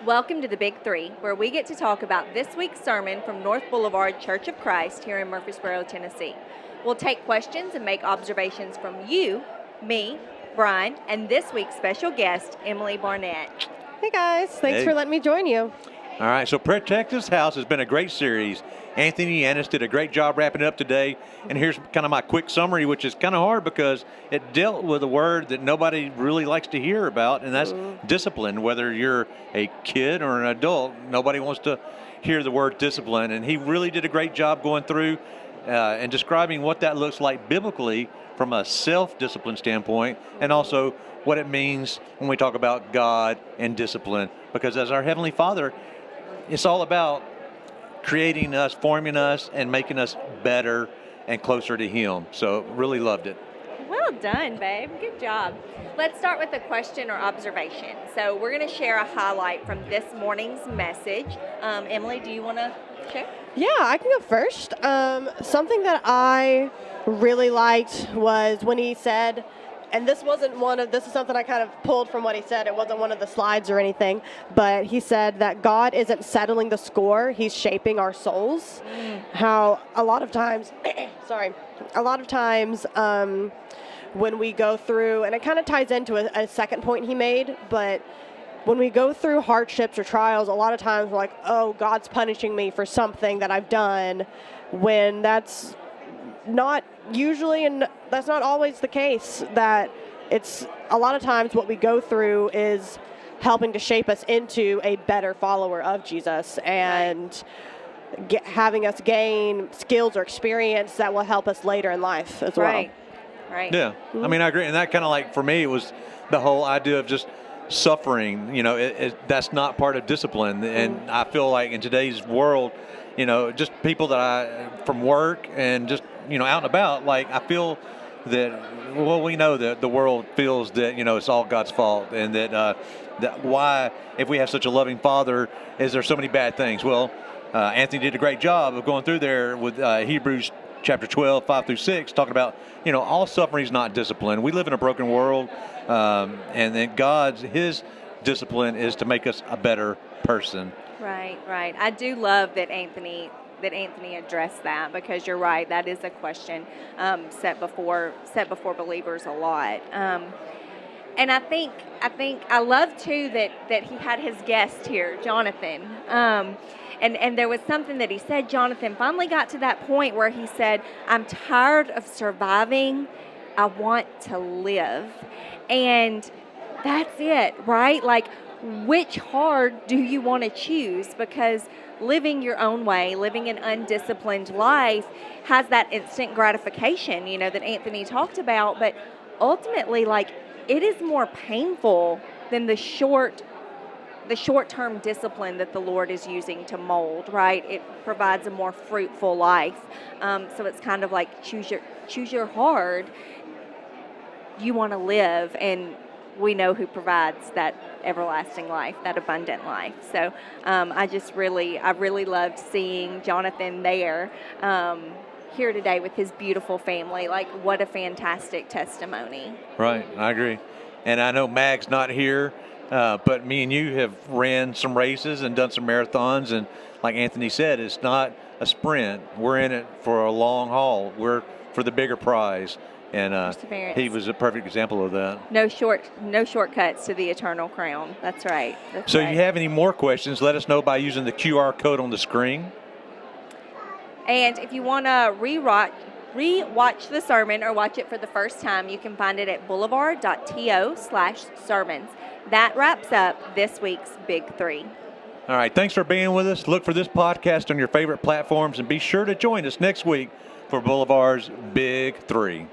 Welcome to the Big Three, where we get to talk about this week's sermon from North Boulevard Church of Christ here in Murfreesboro, Tennessee. We'll take questions and make observations from you, me, Brian, and this week's special guest, Emily Barnett. Hey guys, thanks for letting me join you. All right, so Protect This House has been a great series. Anthony Yannis did a great job wrapping it up today. And here's kind of my quick summary, which is kind of hard because it dealt with a word that nobody really likes to hear about, and that's discipline. Whether you're a kid or an adult, nobody wants to hear the word discipline. And he really did a great job going through and describing what that looks like biblically from a self-discipline standpoint, and also what it means when we talk about God and discipline. Because as our Heavenly Father, it's all about creating us, forming us, and making us better and closer to Him. So really loved it. Well done, babe. Good job. Let's start with a question or observation. So we're going to share a highlight from this morning's message. Emily, do you want to share? Yeah, I can go first. Something that I really liked was when he said, and this is something I kind of pulled from what he said. It wasn't one of the slides or anything, but he said that God isn't settling the score, He's shaping our souls. How a lot of times, when we go through, and it kind of ties into a second point he made, but when we go through hardships or trials, a lot of times we're like, oh, God's punishing me for something that I've done, when that's not usually, and that's not always the case. That it's a lot of times what we go through is helping to shape us into a better follower of Jesus, and having us gain skills or experience that will help us later in life as well. Right. Yeah, I mean, I agree. And that kind of like, for me, it was the whole idea of just suffering. You know, that's not part of discipline. And I feel like in today's world, you know, just people that from work and just, you know, out and about, like, I feel that, well, we know that the world feels that, you know, it's all God's fault, and that why, if we have such a loving Father, is there so many bad things? Well, Anthony did a great job of going through there with Hebrews chapter 12, 5 through 6, talking about, you know, all suffering is not discipline. We live in a broken world, and then His discipline is to make us a better person. Right. I do love that Anthony addressed that, because you're right, that is a question set before believers a lot. And I think I love too that he had his guest here, Jonathan. And there was something that he said. Jonathan finally got to that point where he said, I'm tired of surviving. I want to live. And that's it, right? Like, which hard do you want to choose? Because living your own way, living an undisciplined life has that instant gratification, you know, that Anthony talked about. But ultimately, like, it is more painful than the short-term discipline that the Lord is using to mold, right? It provides a more fruitful life. So it's kind of like choose your hard. You want to live, and we know who provides that everlasting life, that abundant life. So I really loved seeing Jonathan there here today with his beautiful family. Like, what a fantastic testimony. Right, I agree. And I know Mag's not here, but me and you have ran some races and done some marathons, and like Anthony said, it's not a sprint. We're in it for a long haul. We're for the bigger prize. And he was a perfect example of that. No shortcuts to the eternal crown. That's right. If you have any more questions, let us know by using the QR code on the screen. And if you want to re-watch the sermon or watch it for the first time, you can find it at boulevard.to/sermons. That wraps up this week's Big Three. All right. Thanks for being with us. Look for this podcast on your favorite platforms, and be sure to join us next week for Boulevard's Big Three.